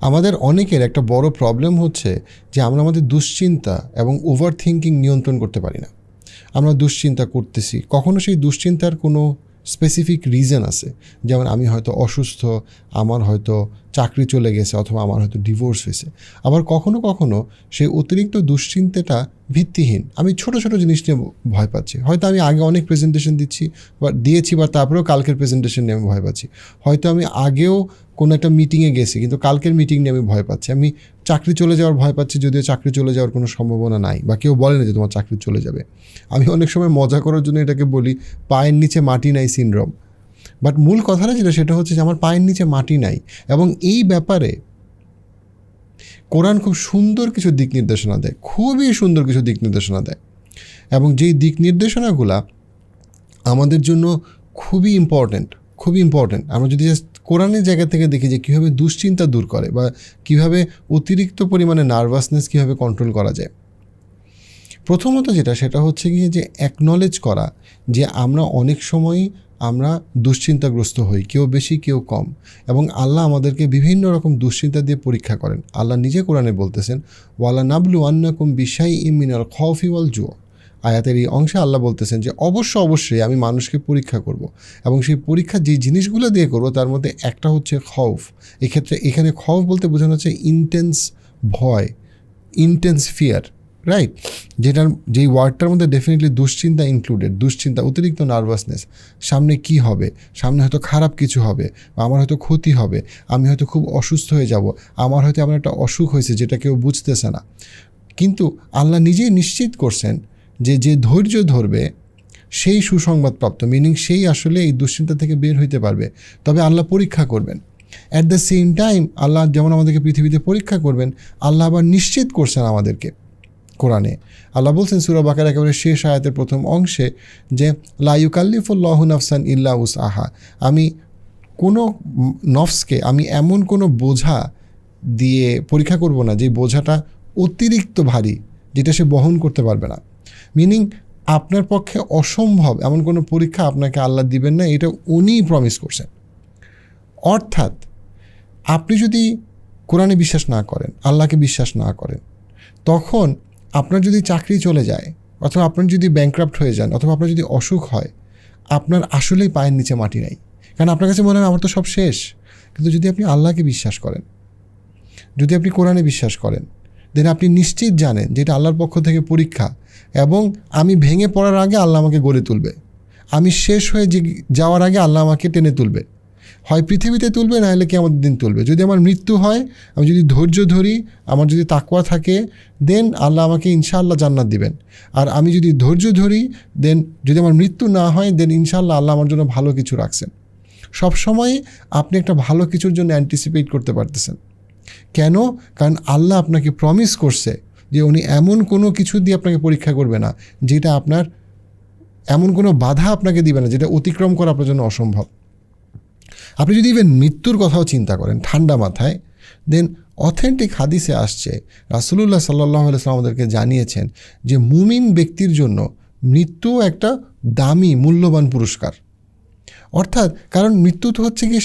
আমাদের অনেকের একটা বড় প্রবলেম হচ্ছে যে আমরা আমাদের দুশ্চিন্তা এবং ওভার থিঙ্কিং নিয়ন্ত্রণ করতে পারি না। আমরা দুশ্চিন্তা করতেছি, কখনো সেই দুশ্চিন্তার কোনো স্পেসিফিক রিজন আছে, যেমন আমি হয়তো অসুস্থ, আমার হয়তো চাকরি চলে গেছে, অথবা আমার হয়তো ডিভোর্স হয়েছে। আবার কখনো কখনো সেই অতিরিক্ত দুশ্চিন্তাটা ভিত্তিহীন, আমি ছোট ছোট জিনিস নিয়ে ভয় পাচ্ছি। হয়তো আমি আগে অনেক প্রেজেন্টেশন দিয়েছি বা তারপরেও কালকের প্রেজেন্টেশন নিয়ে আমি ভয় পাচ্ছি। হয়তো আমি আগেও কোনো একটা মিটিংয়ে গেছি, কিন্তু কালকের মিটিং নিয়ে আমি ভয় পাচ্ছি। আমি চাকরি চলে যাওয়ার ভয় পাচ্ছি, যদিও চাকরি চলে যাওয়ার কোনো সম্ভাবনা নাই, বা কেউ বলে না যে তোমার চাকরি চলে যাবে। আমি অনেক সময় মজা করার জন্য এটাকে বলি পায়ের নিচে মাটি নাই সিনড্রোম। বাট মূল কথাটা যেটা, সেটা হচ্ছে যে আমার পায়ের নিচে মাটি নাই। এবং এই ব্যাপারে কোরআন খুব সুন্দর কিছু দিক নির্দেশনা দেয়, খুবই সুন্দর কিছু দিক নির্দেশনা দেয়। এবং যেই দিক নির্দেশনাগুলা আমাদের জন্য খুবই ইম্পর্ট্যান্ট। আমরা যদি কোরআনের জায়গা থেকে দেখি যে কীভাবে দুশ্চিন্তা দূর করে, বা কীভাবে অতিরিক্ত পরিমাণে নার্ভাসনেস কীভাবে কন্ট্রোল করা যায়। প্রথমত যেটা, সেটা হচ্ছে গিয়ে যে অ্যাকনলেজ করা যে আমরা অনেক সময়ই আমরা দুশ্চিন্তাগ্রস্ত হই, কেউ বেশি কেউ কম, এবং আল্লাহ আমাদেরকে বিভিন্ন রকম দুশ্চিন্তা দিয়ে পরীক্ষা করেন। আল্লাহ নিজে কোরআনে বলতেছেন, ওয়ালা নাবলু আন্নাকুম বিশাইইম মিনাল খাউফি ওয়াল জু। আয়াতের এই অংশে আল্লাহ বলতেছেন যে অবশ্যই আমি মানুষকে পরীক্ষা করব, এবং সেই পরীক্ষা যে জিনিসগুলো দিয়ে করবো তার মধ্যে একটা হচ্ছে খৌফ। এখানে খৌফ বলতে বোঝানো হচ্ছে ইন্টেন্স ভয়, ইন্টেন্স ফিয়ার, রাইট? যেই ওয়ার্ডটার মধ্যে ডেফিনেটলি দুশ্চিন্তা ইনক্লুডেড। দুশ্চিন্তা, অতিরিক্ত নার্ভাসনেস, সামনে কি হবে, সামনে হয়তো খারাপ কিছু হবে, আমার হয়তো ক্ষতি হবে, আমি হয়তো খুব অসুস্থ হয়ে যাব, আমার হয়তো এমন একটা অসুখ হয়েছে যেটা কেউ বুঝতেছে না। কিন্তু আল্লাহ নিজেই নিশ্চিত করছেন যে ধৈর্য ধরবে সেই সুসংবাদপ্রাপ্ত, মিনিং সেই আসলে এই দুশ্চিন্তা থেকে বের হইতে পারবে। তবে আল্লাহ পরীক্ষা করবেন। অ্যাট দ্য সেম টাইম আল্লাহ যেমন আমাদেরকে পৃথিবীতে পরীক্ষা করবেন, আল্লাহ আবার নিশ্চিত করছেন আমাদেরকে কোরআনে। আল্লাহ বলছেন সূরা বাকারার একেবারে শেষ আয়াতের প্রথম অংশে যে লা ইউকাল্লিফুল্লাহু নাফসান ইল্লা উসআহা। আমি কোনো নফসকে আমি এমন কোনো বোঝা দিয়ে পরীক্ষা করব না যে বোঝাটা অতিরিক্ত ভারী, যেটা সে বহন করতে পারবে না। মিনিং আপনার পক্ষে অসম্ভব এমন কোনো পরীক্ষা আপনাকে আল্লাহ দিবেন না, এটা উনিই প্রমিস করছেন। অর্থাৎ আপনি যদি কোরআনে বিশ্বাস না করেন, আল্লাহকে বিশ্বাস না করেন, তখন আপনার যদি চাকরি চলে যায়, অথবা আপনার যদি ব্যাংক্রাফট হয়ে যান, অথবা আপনার যদি অসুখ হয়, আপনার আসলেই পায়ের নিচে মাটি নাই। কারণ আপনার কাছে মনে হয় আমার তো সব শেষ। কিন্তু যদি আপনি আল্লাহকে বিশ্বাস করেন, যদি আপনি কোরআনে বিশ্বাস করেন, দেন আপনি নিশ্চিত জানেন যে এটা আল্লাহর পক্ষ থেকে পরীক্ষা, এবং আমি ভেঙে পড়ার আগে আল্লাহ আমাকে গড়ে তুলবে, আমি শেষ হয়ে যাওয়ার আগে আল্লাহ আমাকে টেনে তুলবে, হয় পৃথিবীতে তুলবে, না হলে কিয়ামতের দিন তুলবে। যদি আমার মৃত্যু হয়, আমি যদি ধৈর্য ধরি, আমার যদি তাকওয়া থাকে, দেন আল্লাহ আমাকে ইনশাআল্লাহ জান্নাত দিবেন। আর আমি যদি ধৈর্য ধরি, দেন যদি আমার মৃত্যু না হয়, দেন ইনশাআল্লাহ আল্লাহ আমার জন্য ভালো কিছু রাখছেন। সবসময় আপনি একটা ভালো কিছুর জন্য অ্যান্টিসিপেট করতে পারতেছেন। কেন? কারণ আল্লাহ আপনাকে প্রমিস করছে যে উনি এমন কোনো কিছু দিয়ে আপনাকে পরীক্ষা করবে না যেটা আপনার, এমন কোনো বাধা আপনাকে দিবে না যেটা অতিক্রম করা আপনার জন্য অসম্ভব। আপনি যদি ইভেন মৃত্যুর কথাও চিন্তা করেন ঠান্ডা মাথায়, দেন অথেন্টিক হাদিসে আসছে, রাসূলুল্লাহ সাল্লাল্লাহু আলাইহি ওয়াসাল্লাম আমাদেরকে জানিয়েছেন যে মুমিন ব্যক্তির জন্য মৃত্যু একটা দামি মূল্যবান পুরস্কার। অর্থাৎ কারণ মৃত্যু তো হচ্ছে কি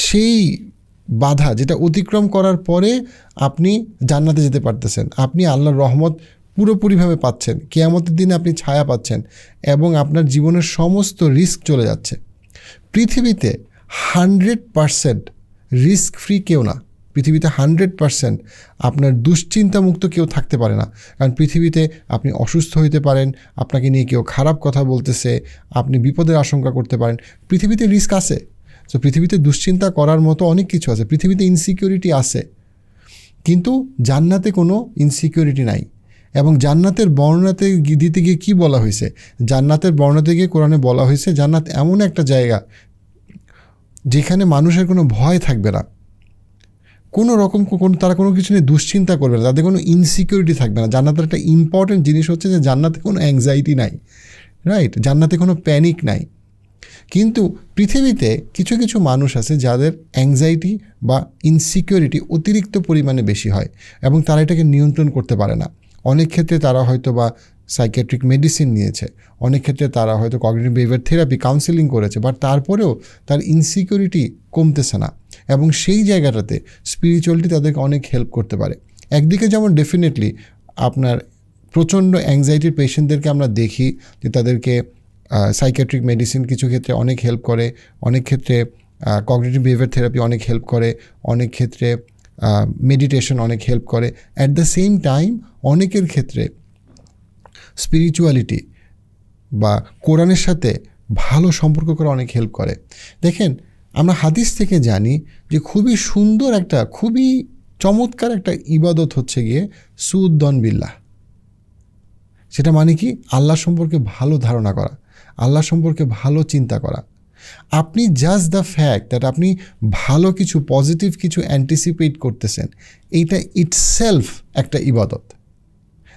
সেই বাধা যেটা অতিক্রম করার পরে আপনি জান্নাতে যেতে পারতেছেন, আপনি আল্লাহর রহমত পুরোপুরিভাবে পাচ্ছেন, কিয়ামতের দিনে আপনি ছায়া পাচ্ছেন, এবং আপনার জীবনের সমস্ত রিস্ক চলে যাচ্ছে। পৃথিবীতে 100% রিস্ক ফ্রি কেউ না, পৃথিবীতে 100% আপনার দুশ্চিন্তামুক্ত কেউ থাকতে পারে না। কারণ পৃথিবীতে আপনি অসুস্থ হইতে পারেন, আপনাকে নিয়ে কেউ খারাপ কথা বলতেছে, আপনি বিপদের আশঙ্কা করতে পারেন, পৃথিবীতে রিস্ক আছে। তো পৃথিবীতে দুশ্চিন্তা করার মতো অনেক কিছু আছে, পৃথিবীতে ইনসিকিউরিটি আছে, কিন্তু জান্নাতে কোনো ইনসিকিউরিটি নাই। এবং জান্নাতের বর্ণনাতে দিতে গিয়ে কী বলা হয়েছে, জান্নাতের বর্ণনাতে গিয়ে কোরআনে বলা হয়েছে জান্নাত এমন একটা জায়গা যেখানে মানুষের কোনো ভয় থাকবে না, কোনো রকম তারা কোনো কিছু নিয়ে দুশ্চিন্তা করবে না, তাদের কোনো ইনসিকিউরিটি থাকবে না। জান্নাতের একটা ইম্পর্টেন্ট জিনিস হচ্ছে যে জান্নাতে কোনো অ্যাংজাইটি নাই, রাইট? জান্নাতে কোনো প্যানিক নাই। কিন্তু পৃথিবীতে কিছু কিছু মানুষ আছে যাদের অ্যাংজাইটি বা ইনসিকিউরিটি অতিরিক্ত পরিমাণে বেশি হয়, এবং তারা এটাকে নিয়ন্ত্রণ করতে পারে না। অনেক ক্ষেত্রে তারা হয়তো বা সাইকিয়াট্রিক মেডিসিন নিয়েছে, অনেক ক্ষেত্রে তারা হয়তো কগনিটিভ বিহেভিয়ার থেরাপি কাউন্সেলিং করেছে, বাট তারপরেও তার ইনসিকিউরিটি কমতেছে না। এবং সেই জায়গাটাতে স্পিরিচুয়ালিটি তাদেরকে অনেক হেল্প করতে পারে। একদিকে যেমন ডেফিনেটলি আপনার প্রচণ্ড অ্যাংজাইটির পেশেন্টদেরকে আমরা দেখি যে তাদেরকে সাইকিয়াট্রিক মেডিসিন কিছু ক্ষেত্রে অনেক হেল্প করে, অনেক ক্ষেত্রে কগনিটিভ বিহেভিয়ার থেরাপি অনেক হেল্প করে, অনেক ক্ষেত্রে মেডিটেশন অনেক হেল্প করে। অ্যাট দ্য সেম টাইম অনেকের ক্ষেত্রে স্পিরিচুয়ালিটি বা কোরআনের সাথে ভালো সম্পর্ক করে অনেক হেল্প করে। দেখেন, আমরা হাদিস থেকে জানি যে খুবই সুন্দর একটা, খুবই চমৎকার একটা ইবাদত হচ্ছে গিয়ে সুউদ্দন বিল্লাহ। সেটা মানে কি? আল্লাহ সম্পর্কে ভালো ধারণা করা, আল্লাহ সম্পর্কে ভালো চিন্তা করা। আপনি জাস্ট দ্য ফ্যাক্ট দ্যাট আপনি ভালো কিছু, পজিটিভ কিছু অ্যান্টিসিপেট করতেছেন, এইটা ইটসেলফ একটা ইবাদত।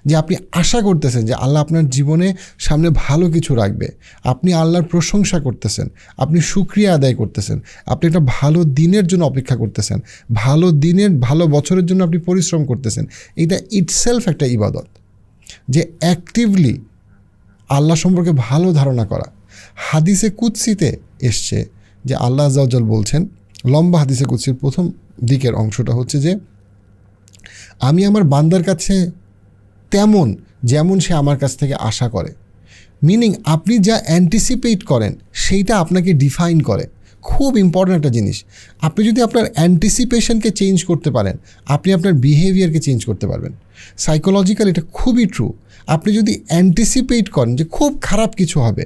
যে আপনি আশা করতেছেন যে আল্লাহ আপনার জীবনে সামনে ভালো কিছু রাখবে, আপনি আল্লাহর প্রশংসা করতেছেন, আপনি শুকরিয়া আদায় করতেছেন, আপনি একটা ভালো দিনের জন্য অপেক্ষা করতেছেন, ভালো দিনের, ভালো বছরের জন্য আপনি পরিশ্রম করতেছেন। এটা ইটসেলফ একটা ইবাদত, যে অ্যাক্টিভলি আল্লাহ সম্পর্কে ভালো ধারণা করা। হাদিসে কুদসিতে এসছে যে আল্লাহ আযজা ওয়া জাল বলছেন, লম্বা হাদিসে কুদসির প্রথম দিকের অংশটা হচ্ছে যে আমি আমার বান্দার কাছে তেমন যেমন সে আমার কাছ থেকে আশা করে। মিনিং আপনি যা অ্যান্টিসিপেট করেন সেইটা আপনাকে ডিফাইন করে। খুব ইম্পর্ট্যান্ট একটা জিনিস। আপনি যদি আপনার অ্যান্টিসিপেশনকে চেঞ্জ করতে পারেন, আপনি আপনার বিহেভিয়ারকে চেঞ্জ করতে পারবেন। সাইকোলজিক্যাল এটা খুবই ট্রু। আপনি যদি অ্যান্টিসিপেট করেন যে খুব খারাপ কিছু হবে,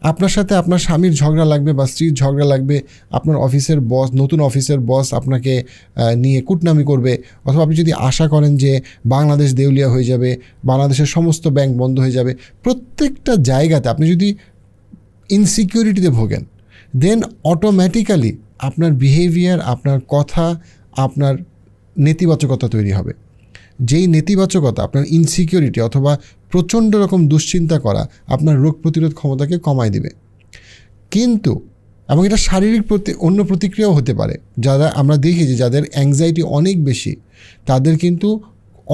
আপনার সাথে আপনার স্বামীর ঝগড়া লাগবে বা স্ত্রীর ঝগড়া লাগবে, আপনার অফিসের বস, নতুন অফিসের বস আপনাকে নিয়ে কুটনামি করবে, অথবা আপনি যদি আশা করেন যে বাংলাদেশ দেউলিয়া হয়ে যাবে, বাংলাদেশের সমস্ত ব্যাংক বন্ধ হয়ে যাবে, প্রত্যেকটা জায়গাতে আপনি যদি ইনসিকিউরিটিতে ভোগেন, দেন অটোমেটিক্যালি আপনার বিহেভিয়ার, আপনার কথা, আপনার নেতিবাচকতা তৈরি হবে। যেই নেতিবাচকতা আপনার ইনসিকিউরিটি অথবা প্রচণ্ড রকম দুশ্চিন্তা করা আপনার রোগ প্রতিরোধ ক্ষমতাকে কমায় দিবে। কিন্তু এবং এটা শারীরিক অন্য প্রতিক্রিয়াও হতে পারে। যারা আমরা দেখি যে যাদের অ্যাংজাইটি অনেক বেশি, তাদের কিন্তু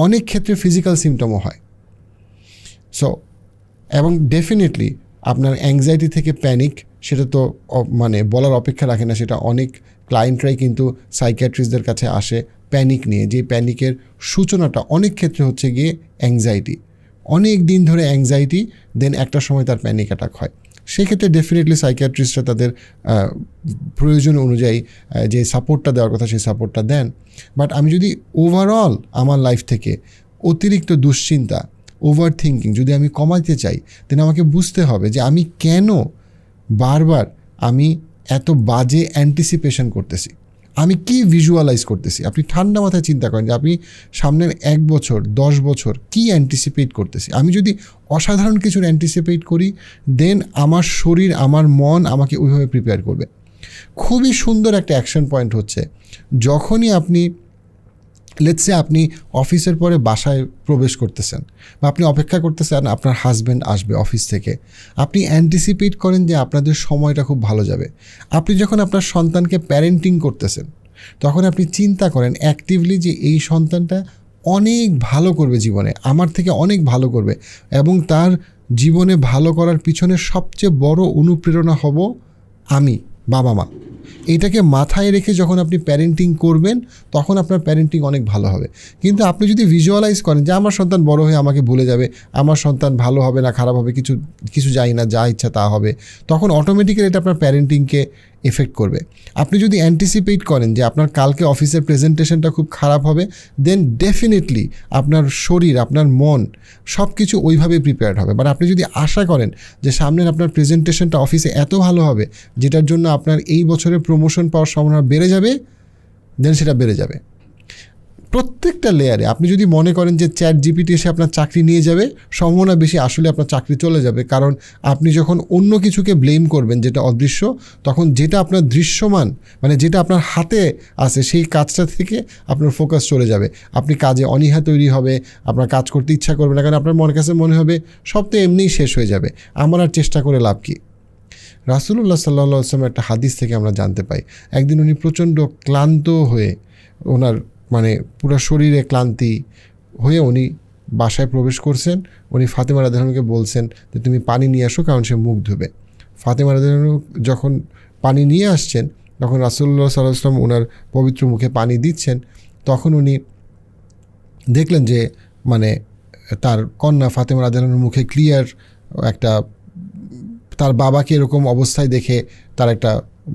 অনেক ক্ষেত্রে ফিজিক্যাল সিমটমও হয়। সো এবং ডেফিনেটলি আপনার অ্যাংজাইটি থেকে প্যানিক, সেটা তো মানে বলার অপেক্ষা রাখে না। সেটা অনেক ক্লায়েন্টরাই কিন্তু সাইকিয়াট্রিস্টদের কাছে আসে প্যানিক নিয়ে, যে প্যানিকের সূচনাটা অনেক ক্ষেত্রে হচ্ছে গিয়ে অ্যাংজাইটি। অনেক দিন ধরে অ্যাংজাইটি, দেন একটা সময় তার প্যানিক অ্যাটাক হয়। সেক্ষেত্রে ডেফিনেটলি সাইকিয়াট্রিস্টরা তাদের প্রয়োজন অনুযায়ী যে সাপোর্টটা দেওয়ার কথা সেই সাপোর্টটা দেন। বাট আমি যদি ওভারঅল আমার লাইফ থেকে অতিরিক্ত দুশ্চিন্তা, ওভার থিঙ্কিং যদি আমি কমাতে চাই, দেন আমাকে বুঝতে হবে যে আমি কেন বারবার আমি এত বাজে অ্যান্টিসিপেশন করতেছি, আমি কি ভিজুয়ালাইজ করতেছি। আপনি ঠান্ডা মাথায় চিন্তা করেন যে আপনি সামনের 1 বছর 10 বছর কি অ্যান্টিসিপেট করতেছি। আমি যদি অসাধারণ কিছুর অ্যান্টিসিপেট করি, দেন আমার শরীর, আমার মন আমাকে ওইভাবে প্রিপেয়ার করবে। খুবই সুন্দর একটা অ্যাকশন পয়েন্ট হচ্ছে যখনই আপনি লেটসে আপনি অফিসের পরে বাসায় প্রবেশ করতেছেন বা আপনি অপেক্ষা করতেছেন আপনার হাজব্যান্ড আসবে অফিস থেকে, আপনি অ্যান্টিসিপেট করেন যে আপনাদের সময়টা খুব ভালো যাবে। আপনি যখন আপনার সন্তানকে প্যারেন্টিং করতেছেন, তখন আপনি চিন্তা করেন অ্যাক্টিভলি যে এই সন্তানটা অনেক ভালো করবে জীবনে, আমার থেকে অনেক ভালো করবে, এবং তার জীবনে ভালো করার পিছনে সবচেয়ে বড় অনুপ্রেরণা হব আমি, বাবা মা। এইটাকে মাথায় রেখে যখন আপনি প্যারেন্টিং করবেন, তখন আপনার প্যারেন্টিং অনেক ভালো হবে। কিন্তু আপনি যদি ভিজুয়ালাইজ করেন যে আমার সন্তান বড় হয়ে আমাকে ভুলে যাবে, আমার সন্তান ভালো হবে না খারাপ হবে, কিছু যাই না, যা ইচ্ছা তা হবে, তখন অটোমেটিক্যালি এটা আপনার প্যারেন্টিংকে এফেক্ট করবে। আপনি যদি অ্যান্টিসিপেট করেন যে আপনার কালকে অফিসের প্রেজেন্টেশনটা খুব খারাপ হবে, দেন ডেফিনেটলি আপনার শরীর, আপনার মন সব কিছু ওইভাবে প্রিপেয়ার্ড হবে। বাট আপনি যদি আশা করেন যে সামনের আপনার প্রেজেন্টেশনটা অফিসে এত ভালো হবে যেটার জন্য আপনার এই বছরে প্রমোশন পাওয়ার সম্ভাবনা বেড়ে যাবে, দেন সেটা বেড়ে যাবে। প্রত্যেকটা লেয়ারে আপনি যদি মনে করেন যে চ্যাট জিপিটি এসে আপনার চাকরি নিয়ে যাবে, সম্ভাবনা বেশি আসলে আপনার চাকরি চলে যাবে। কারণ আপনি যখন অন্য কিছুকে ব্লেম করবেন যেটা অদৃশ্য, তখন যেটা আপনার দৃশ্যমান, মানে যেটা আপনার হাতে আছে, সেই কাজটা থেকে আপনার ফোকাস চলে যাবে। আপনি কাজে অনীহা তৈরি হবে, আপনার কাজ করতে ইচ্ছা করবে না, কারণ আপনার মনের কাছে মনে হবে সব তো এমনিই শেষ হয়ে যাবে, আমার আর চেষ্টা করে লাভ কী। রাসূলুল্লাহ সাল্লাল্লাহু আলাইহি ওয়াসাল্লামের একটা হাদিস থেকে আমরা জানতে পাই, একদিন উনি প্রচণ্ড ক্লান্ত হয়ে, ওনার মানে পুরো শরীরে ক্লান্তি হয়ে উনি বাসায় প্রবেশ করছেন। উনি ফাতেমা রাদিয়াল্লাহু আনহাকে বলছেন যে তুমি পানি নিয়ে আসো, কারণ সে মুখ ধুবে। ফাতেমা রাদিয়াল্লাহু আনহা যখন পানি নিয়ে আসছেন, যখন রাসূলুল্লাহ সাল্লাল্লাহু আলাইহি ওয়াসাল্লাম ওনার পবিত্র মুখে পানি দিচ্ছেন, তখন উনি দেখলেন যে মানে তার কন্যা ফাতেমা রাদিয়াল্লাহু আনহার মুখে ক্লিয়ার একটা, তার বাবাকে এরকম অবস্থায় দেখে তার একটা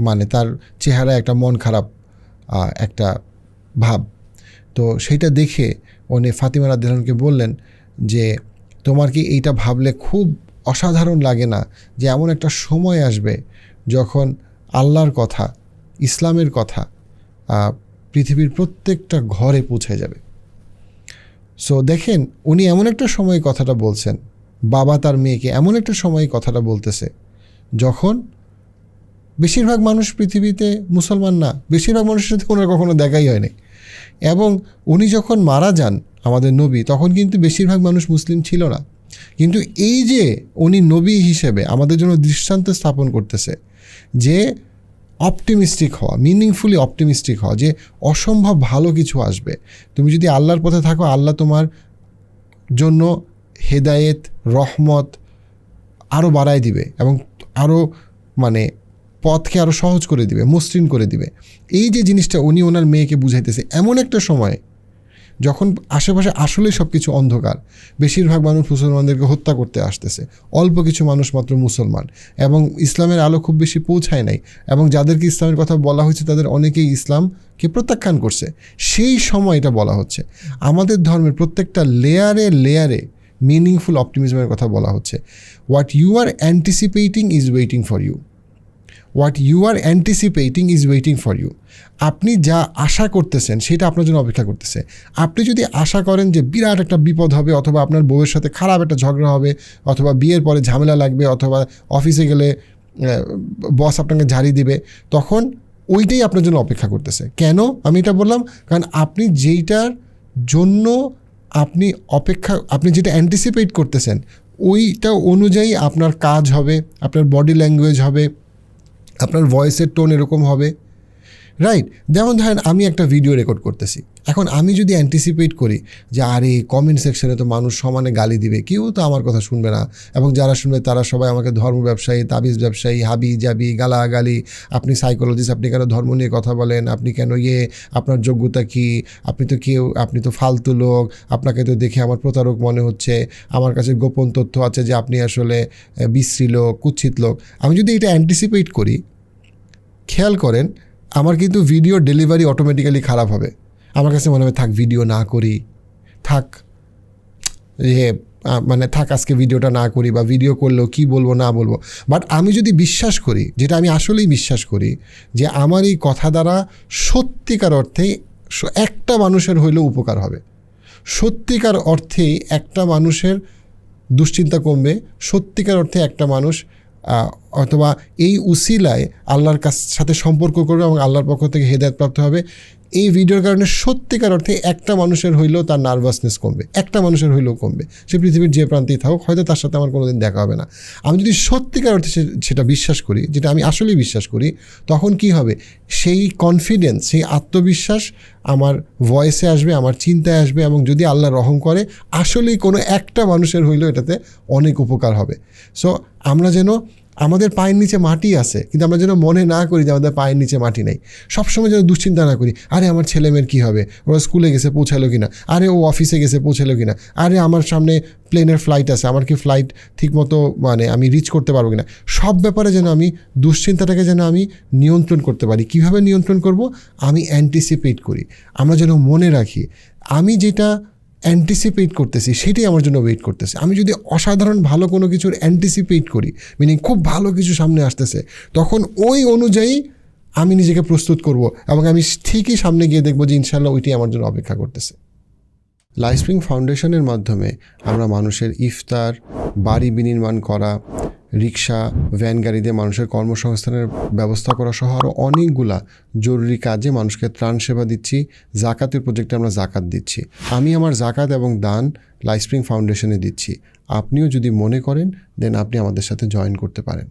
মানে তার চেহারায় একটা মন খারাপ একটা ভাব। তো সেইটা দেখে উনি ফাতেমা রাদিয়াল্লাহু আনহাকে বললেন যে তোমার কি এইটা ভাবলে খুব অসাধারণ লাগে না যে এমন একটা সময় আসবে যখন আল্লাহর কথা, ইসলামের কথা পৃথিবীর প্রত্যেকটা ঘরে পৌঁছে যাবে। সো দেখেন উনি এমন একটা সময় কথাটা বলছেন, বাবা তার মেয়েকে এমন একটা সময় কথাটা বলতেছে যখন বেশিরভাগ মানুষ পৃথিবীতে মুসলমান না, বেশিরভাগ মানুষের সাথে ওনার কখনো দেখাই হয়নি। এবং উনি যখন মারা যান আমাদের নবী, তখন কিন্তু বেশিরভাগ মানুষ মুসলিম ছিল না। কিন্তু এই যে উনি নবী হিসেবে আমাদের জন্য দৃষ্টান্ত স্থাপন করতেছে যে অপটিমিস্টিক হওয়া, মিনিংফুলি অপটিমিস্টিক হওয়া, যে অসম্ভব ভালো কিছু আসবে। তুমি যদি আল্লাহর পথে থাকো, আল্লাহ তোমার জন্য হেদায়েত, রহমত আরও বাড়ায় দিবে এবং আরও মানে পথকে আরও সহজ করে দিবে, মসৃণ করে দিবে। এই যে জিনিসটা উনি ওনার মেয়েকে বুঝাইতেছে এমন একটা সময় যখন আশেপাশে আসলেই সব কিছু অন্ধকার, বেশিরভাগ মানুষ মুসলমানদেরকে হত্যা করতে আসতেছে, অল্প কিছু মানুষ মাত্র মুসলমান, এবং ইসলামের আলো খুব বেশি পৌঁছায় নাই, এবং যাদেরকে ইসলামের কথা বলা হয়েছে তাদের অনেকেই ইসলামকে প্রত্যাখ্যান করছে। সেই সময় এটা বলা হচ্ছে আমাদের ধর্মের প্রত্যেকটা লেয়ারে লেয়ারে মিনিংফুল অপটিমিজমের কথা বলা হচ্ছে। What you are anticipating is waiting for you, what you are anticipating is waiting for you. আপনি যা আশা করতেছেন সেটা আপনার জন্য অপেক্ষা করতেছে। আপনি যদি আশা করেন যে বিরাট একটা বিপদ হবে, অথবা আপনার বউয়ের সাথে খারাপ একটা ঝগড়া হবে, অথবা বিয়ের পরে ঝামেলা লাগবে, অথবা অফিসে গেলে বস আপনাকে ঝাড়ি দিবে, তখন ওইটাই আপনার জন্য অপেক্ষা করতেছে। কেন আমি এটা বললাম? কারণ আপনি যেইটার জন্য আপনি যেটা অ্যান্টিসিপেট করতেছেন ওইটা অনুযায়ী আপনার কাজ হবে, আপনার বডি ল্যাঙ্গুয়েজ হবে, আপনার ভয়েসের টোন এরকম হবে, রাইট? যেমন ধরেন আমি একটা ভিডিও রেকর্ড করতেছি, এখন আমি যদি অ্যান্টিসিপেট করি যে আরে কমেন্ট সেকশনে তো মানুষ সমানে গালি দিবে, কেউ তো আমার কথা শুনবে না, এবং যারা শুনবে তারা সবাই আমাকে ধর্ম ব্যবসায়ী, তাবিজ ব্যবসায়ী, হাবি জাবি, গালাগালি, আপনি সাইকোলজিস্ট, আপনি কেন ধর্ম নিয়ে কথা বলেন, আপনি কেন আপনার যোগ্যতা কি, আপনি তো ফালতু লোক, আপনাকে তো দেখে আমার প্রতারক মনে হচ্ছে, আমার কাছে গোপন তথ্য আছে যে আপনি আসলে বিশ্রী লোক, কুৎসিত লোক। আমি যদি এটা অ্যান্টিসিপেট করি, খেয়াল করেন আমার কিন্তু ভিডিও ডেলিভারি অটোমেটিক্যালি খারাপ হবে। আমার কাছে মনে হবে থাক ভিডিও না করি, থাক আজকে ভিডিওটা না করি, বা ভিডিও করলেও কি বলবো না বলবো। বাট আমি যদি বিশ্বাস করি, যেটা আমি আসলেই বিশ্বাস করি, যে আমার এই কথা দ্বারা সত্যিকার অর্থেই একটা মানুষের হইলেও উপকার হবে, সত্যিকার অর্থেই একটা মানুষের দুশ্চিন্তা কমবে, সত্যিকার অর্থে একটা মানুষ অথবা এই উসিলায় আল্লাহর সাথে সম্পর্ক করবে এবং আল্লাহর পক্ষ থেকে হেদায়েত প্রাপ্ত হবে, এই ভিডিওর কারণে সত্যিকার অর্থে একটা মানুষের হইলেও তার নার্ভাসনেস কমবে, একটা মানুষের হইলেও কমবে। সে পৃথিবীর যে প্রান্তেই থাকুক, হয়তো তার সাথে আমার কোনোদিন দেখা হবে না। আমি যদি সত্যিকার অর্থে সেটা বিশ্বাস করি, যেটা আমি আসলেই বিশ্বাস করি, তখন কি হবে? সেই কনফিডেন্স, সেই আত্মবিশ্বাস আমার ভয়েসে আসবে, আমার চিন্তায় আসবে, এবং যদি আল্লাহ রহম করে আসলেই কোনো একটা মানুষের হইলেও এটাতে অনেক উপকার হবে। সো আমরা যেন, আমাদের পায়ের নিচে মাটি আছে, কিন্তু আমরা যেন মনে না করি যে আমাদের পায়ের নিচে মাটি নেই। সবসময় যেন দুশ্চিন্তা না করি, আরে আমার ছেলেমেয়ের কী হবে, ওরা স্কুলে গেছে পৌঁছালো কি না, আরে ও অফিসে গেছে পৌঁছালো কি না, আরে আমার সামনে প্লেনের ফ্লাইট আছে, আমার কি ফ্লাইট ঠিকমতো আমি রিচ করতে পারবো কি না। সব ব্যাপারে যেন আমি দুশ্চিন্তাটাকে যেন আমি নিয়ন্ত্রণ করতে পারি। কীভাবে নিয়ন্ত্রণ করব? আমি অ্যান্টিসিপেট করি। আমরা যেন মনে রাখি আমি যেটা অ্যান্টিসিপেট করতেছি সেটাই আমার জন্য ওয়েট করতেছে। আমি যদি অসাধারণ ভালো কোনো কিছুর অ্যান্টিসিপেট করি, মিনিং খুব ভালো কিছু সামনে আসতেছে, তখন ওই অনুযায়ী আমি নিজেকে প্রস্তুত করব, এবং আমি ঠিকই সামনে গিয়ে দেখবো যে ইনশাল্লাহ ওইটাই আমার জন্য অপেক্ষা করতেছে। লাইফস্প্রিং ফাউন্ডেশনের মাধ্যমে আমরা মানুষের ইফতার, বাড়ি বিনির্মাণ করা, রিক্সা, ভ্যান গাড়িতে মানুষের কর্মসংস্থানের ব্যবস্থা করা সহ আরও অনেকগুলা জরুরি কাজে মানুষকে ত্রাণ সেবা দিচ্ছি। জাকাতের প্রজেক্টে আমরা জাকাত দিচ্ছি। আমি আমার জাকাত এবং দান লাইফস্প্রিং ফাউন্ডেশনে দিচ্ছি। আপনিও যদি মনে করেন দেন আপনি আমাদের সাথে জয়েন করতে পারেন।